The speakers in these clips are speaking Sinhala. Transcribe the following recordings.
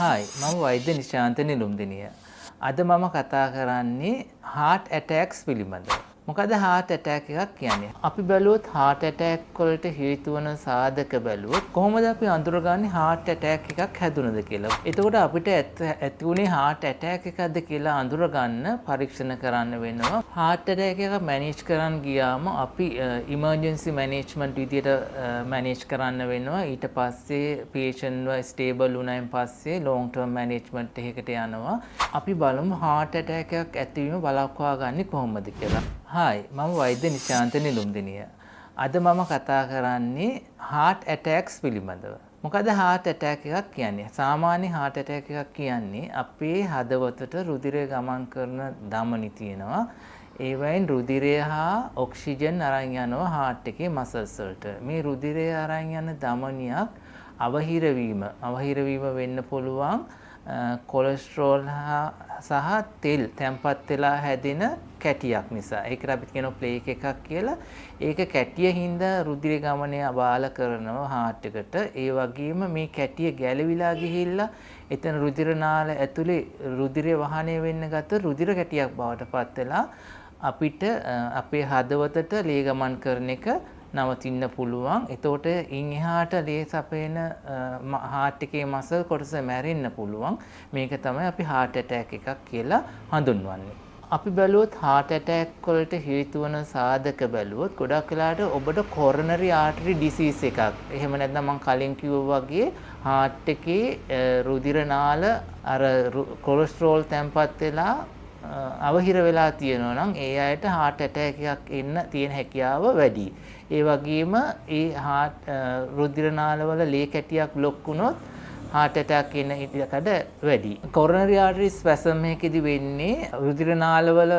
හායි මම වෛද්‍ය නිශාන්ත නිලුම්දිනිය. අද මම කතා කරන්නේ heart attacks පිළිබඳව. මොකද heart attack එකක් කියන්නේ? අපි බැලුවොත් heart attack වලට හේතු වන සාධක බැලුවොත් කොහොමද අපි අඳුරගන්නේ heart attack එකක් හැදුනද කියලා. එතකොට අපිට ඇති වුණේ heart attack එකක්ද කියලා අඳුරගන්න පරීක්ෂණ කරන්න වෙනවා. heart attack එක manage කරන්න ගියාම අපි emergency management විදියට manage කරන්න වෙනවා. ඊට පස්සේ patient ව stable වුණායින් පස්සේ long term management එකකට යනවා. අපි බලමු heart attack එකක් ඇතිවීම වළක්වා ගන්නේ කොහොමද කියලා. හායි මම වෛද්‍ය නිශාන්ත නිලුම්දිනිය. අද මම කතා කරන්නේ heart attacks පිළිබඳව. මොකද heart attack එකක් කියන්නේ? සාමාන්‍ය heart attack එකක් කියන්නේ අපේ හදවතට රුධිරය ගමන් කරන ධමනි තියෙනවා. ඒ වයින් රුධිරය හා ඔක්සිජන් අරන් යනවා heart එකේ muscles වලට. මේ රුධිරය අරන් යන ධමනියක් අවහිර වීම වෙන්න පුළුවන් කොලෙස්ටරෝල් සහ තෙල් තැම්පත් වෙලා හැදෙන කැටියක් නිසා. ඒකට අපි කියනවා ප්ලේක් එකක් කියලා. ඒක කැටිය හින්දා රුධිර ගමනය බාල කරනවා heart එකට. ඒ වගේම මේ කැටිය ගැලවිලා ගිහිල්ලා එතන රුධිර නාල ඇතුලේ රුධිරය වහනය වෙන්න ගත්ත රුධිර කැටියක් බවට පත් වෙලා අපිට අපේ හදවතට ලේ ගමන් කරන එක නවතින්න පුළුවන්. එතකොට ඉන් එහාට ලේ සපයන heart එකේ මසල් කොටස මැරෙන්න පුළුවන්. මේක තමයි අපි heart attack එකක් කියලා හඳුන්වන්නේ. අපි බැලුවොත් heart attack වලට හේතු වන සාධක බැලුවොත් ගොඩක් වෙලාට ඔබට coronary artery disease එකක්. එහෙම නැත්නම් මම කලින් කිව්වා වගේ heart එකේ රුධිර නාල අර කොලෙස්ටරෝල් තැම්පත් වෙලා අවහිර වෙලා තියෙනවා නම් ඒ අයට heart attack එකක් එන්න තියෙන හැකියාව වැඩි. ඒ වගේම ඒ රුධිර නාලවල ලේ කැටියක් ලොක් වුණොත් heart attack එන ඉඩකඩ වැඩි. coronary artery spasm එකේදී වෙන්නේ රුධිර නාලවල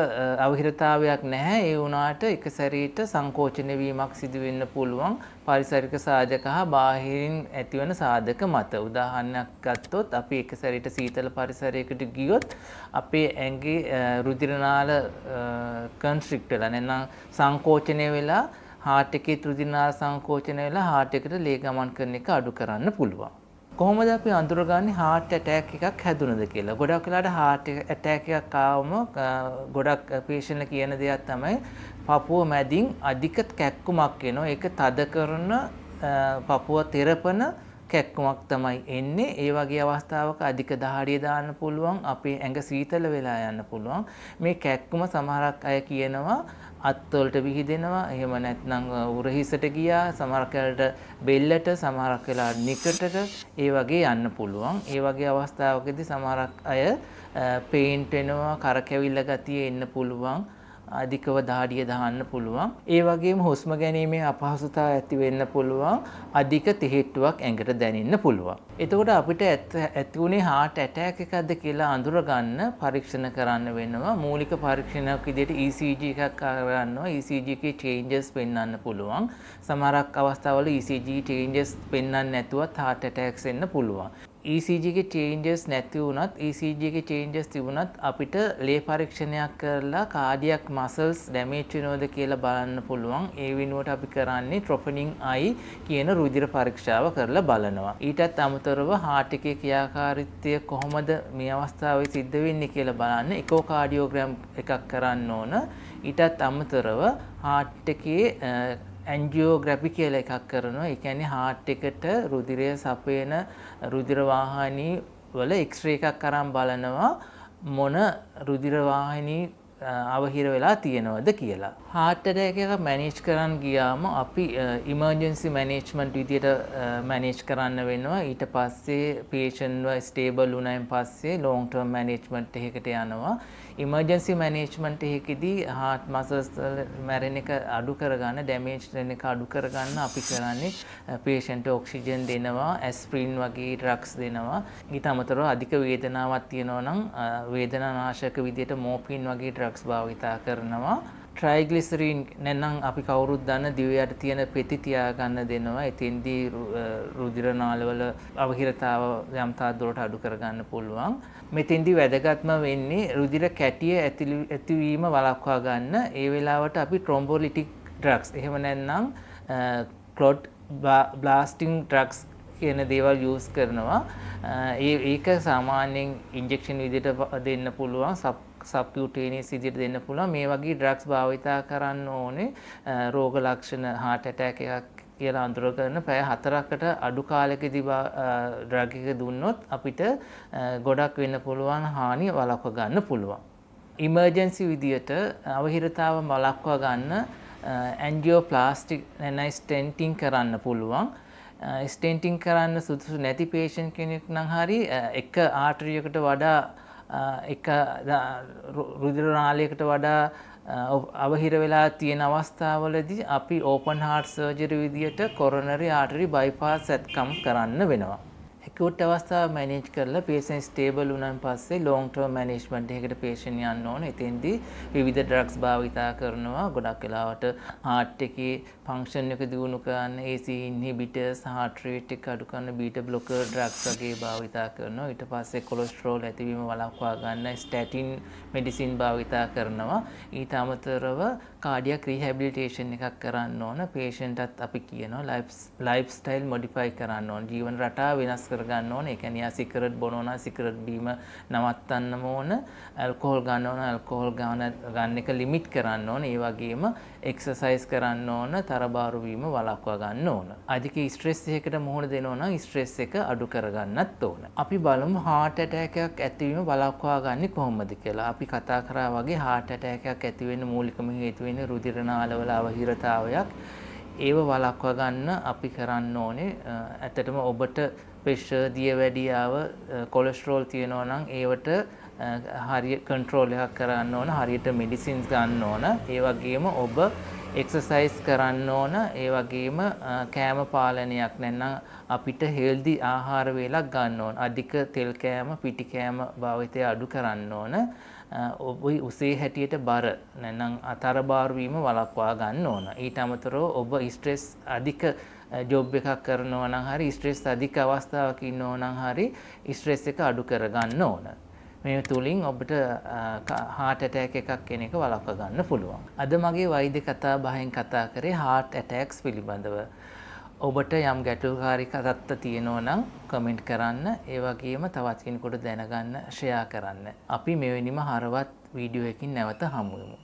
අවහිරතාවයක් නැහැ. ඒ වුණාට එක සැරේට සංකෝචන වීමක් සිදු වෙන්න පුළුවන්. පාරිසරික සාධක හා බාහිරින් ඇතිවන සාධක මත. උදාහරණයක් ගත්තොත් අපි එක සැරේට සීතල පරිසරයකට ගියොත් අපේ ඇඟේ රුධිර නාල constrict වෙලා නැත්නම් සංකෝචනය වෙලා heart එකේ රුධිර නාල සංකෝචනය වෙලා heart එකට ලේ ගමන් කරන එක අඩු කරන්න පුළුවන්. කොහොමද අපි අඳුරගන්නේ heart attack එකක් හැදුනද කියලා? ගොඩක් වෙලාවට heart attack එකක් ආවම ගොඩක් patient කියන දෙයක් තමයි පපුව මැදින් අධික කැක්කුමක් එනවා. ඒක තද කරන පපුව තෙරපන කැක්කුමක් තමයි එන්නේ. ඒ වගේ අවස්ථාවක අධික දහඩිය දාන්න පුළුවන්. අපේ ඇඟ සීතල වෙලා යන්න පුළුවන්. මේ කැක්කුම සමහරක් අය කියනවා අත්වලට විහිදෙනවා. එහෙම නැත්නම් උරහිසට ගියා. සමහරක් වෙලාවට බෙල්ලට, සමහරක් වෙලාවට නිකටට ඒ වගේ යන්න පුළුවන්. ඒ වගේ අවස්ථාවකදී සමහරක් අය පේන්ට් වෙනවා, කරකැවිල්ල ගතිය එන්න පුළුවන්. අධිකව දහඩිය දාන්න පුළුවන්. ඒ වගේම හුස්ම ගැනීමේ අපහසුතාව ඇති වෙන්න පුළුවන්. අධික තිහෙට්ටුවක් ඇඟට දැනෙන්න පුළුවන්. එතකොට අපිට ඇති වුණේ heart attack එකක්ද කියලා අඳුරගන්න පරීක්ෂණ කරන්න වෙනවා. මූලික පරීක්ෂණයක් විදිහට ECG එකක් කරනවා. ECG එකේ changes පෙන්වන්න පුළුවන්. සමහරක් අවස්ථාවල ECG changes පෙන්වන්න නැතුවත් heart attacks එන්න පුළුවන්. ECG එකේ changes නැති වුණත් ECG එකේ changes තිබුණත් අපිට ලේ පරීක්ෂණයක් කරලා cardiac muscles damage වෙනවද කියලා බලන්න පුළුවන්. ඒ වෙනුවට අපි කරන්නේ troponin I කියන රුධිර පරීක්ෂාව කරලා බලනවා. ඊටත් අමතරව heart එකේ ක්‍රියාකාරීත්වය කොහොමද මේ අවස්ථාවේ සිද්ධ වෙන්නේ කියලා බලන්න echocardiogram එකක් කරන්න ඕන. ඊටත් අමතරව heart එකේ ඇන්ජියෝග්‍රැෆි කියලා එකක් කරනවා. ඒ කියන්නේ heart එකට රුධිරය සපයන රුධිර වාහිනී වල එක්ස්රේ එකක් අරන් බලනවා මොන රුධිර වාහිනී අවහිර වෙලා තියෙනවද කියලා. heart attack එක manage කරන්න ගියාම අපි emergency management විදියට manage කරන්න වෙනවා. ඊට පස්සේ patient ව stable වුණායින් පස්සේ long term management එකකට යනවා. emergency management එකේදී heart muscles මැරෙන එක අඩු කරගන්න, damage වෙන එක අඩු කරගන්න අපි කරන්නේ patient ඔක්සිජන් දෙනවා, aspirin වගේ drugs දෙනවා. ඊට අමතරව අධික වේදනාවක් තියෙනවා නම් වේදනානාශක විදියට morphine වගේ drugs භාවිතා කරනවා. ට්‍රයිග්ලිසරීන් නැත්නම් අපි කවුරුත් දන්න දිවයට තියෙන පෙති තියාගන්න දෙනවා. එතෙන්දී රුධිර නාලවල අවහිරතාව යම් තාක් දුරට අඩු කරගන්න පුළුවන්. මෙතෙන්දී වැදගත්ම වෙන්නේ රුධිර කැටිය ඇතිවීම වළක්වා ගන්න. ඒ වෙලාවට අපි thrombolytic drugs එහෙම නැත්නම් clot blasting drugs කියන දේවල් යූස් කරනවා. ඒක සාමාන්‍යයෙන් ඉන්ජෙක්ෂන් විදිහට දෙන්න පුළුවන්, සබ්කියුටේනියස් විදිහට දෙන්න පුළුවන්. මේ වගේ ඩ්‍රග්ස් භාවිතා කරන්න ඕනේ රෝග ලක්ෂණ heart attack එකක් කියලා අඳුරගන්න පැය 4කට අඩු කාලෙකදී ඩ්‍රග් එක දුන්නොත් අපිට ගොඩක් වෙන්න පුළුවන් හානිය වළක්ව ගන්න පුළුවන්. ඉමර්ජන්සි විදියට අවහිරතාව වළක්වා ගන්න ඇන්ජියෝප්ලාස්ටික් නැත්නම් ස්ටෙන්ටින් කරන්න පුළුවන්. ස්ටෙන්ටින් කරන්න සුදුසු නැති පේෂන්ට් කෙනෙක් නම් හරි එක ආටරි එකකට වඩා එක රුධිර නාලයකට වඩා අවහිර වෙලා තියෙන අවස්ථාවලදී අපි ඕපන් හાર્ට් සර්ජරි විදියට කොරොනරි ආටරි බයිපාස් සැත්කම් කරන්න වෙනවා. acute අවස්ථාව මැනේජ් කරලා patient stable වුණාන් පස්සේ long term management එකකට patient යන්න ඕනේ. එතෙන්දී විවිධ drugs භාවිතා කරනවා. ගොඩක් වෙලාවට heart එකේ function එක දියුණු කරන්න ACE inhibitors, heart rate එක අඩු කරන beta blocker drugs වගේ භාවිතා කරනවා. ඊට පස්සේ cholesterol ඇතිවීම වළක්වා ගන්න statin medicine භාවිතා කරනවා. ඊට අමතරව cardiac rehabilitation එකක් කරන්න ඕන. patient අත් අපි කියනවා lifestyle modify කරන්න ඕන. ජීවන රටාව වෙනස් කරගන්න ඕන. ඒ කියන්නේ සිගරට් බොනවා නම් සිගරට් බීම නවත්තන්නම ඕන. ඇල්කොහොල් ගන්නවා නම් ඇල්කොහොල් ගන්න එක ලිමිට් කරන්න ඕන. ඒ වගේම එක්සර්සයිස් කරන්න ඕන. තරබාරු වීම වළක්වා ගන්න ඕන. අධික ස්ට්‍රෙස් එකකට මුහුණ දෙනවා නම් ස්ට්‍රෙස් එක අඩු කරගන්නත් ඕන. අපි බලමු heart attack එකක් ඇතිවීම වළක්වා ගන්නේ කොහොමද කියලා. අපි කතා කරා වගේ heart attack එකක් ඇති වෙන්න මූලිකම හේතුව වෙන්නේ රුධිර නාලවල අවහිරතාවයක්. ඒව වළක්වා ගන්න අපි කරන්න ඕනේ. ඇත්තටම ඔබට ප්‍රෙෂර් දියවැඩියාව කොලෙස්ටරෝල් තියෙනවා නම් ඒවට හරිය කන්ට්‍රෝල් එකක් කරන්න ඕන. හරියට මෙඩිසින්ස් ගන්න ඕන. ඒ වගේම ඔබ එක්සර්සයිස් කරන්න ඕන. ඒ වගේම කෑම පාලනයක් නැත්නම් අපිට හෙල්දි ආහාර වේලක් ගන්න ඕන. අධික තෙල් කෑම, පිටි කෑම භාවිතය අඩු කරන්න ඕන. ඔබ උසේ හැටියට බර නැත්නම් අතරබාරු වීම වළක්වා ගන්න ඕන. ඊට අමතරව ඔබ ස්ට්‍රෙස් අධික ජොබ් එකක් කරනවා නම් හරි ස්ට්‍රෙස් අධික අවස්ථාවක ඉන්නවා නම් හරි ස්ට්‍රෙස් එක අඩු කර ගන්න ඕන. මේ තුලින් ඔබට heart attack එකක් කෙන එක වළක්වා ගන්න පුළුවන්. අද මගේ වෛද්‍ය කතා බහෙන් කතා කරේ heart attacks පිළිබඳව. ඔබට යම් ගැටලුකාරී තත්ත්ව තියෙනවා නම් කමෙන්ට් කරන්න. ඒ වගේම තවත් කෙනෙකුට දැනගන්න ෂෙයා කරන්න. අපි මෙවැනිම හරවත් වීඩියෝ එකකින් නැවත හමු වෙමු.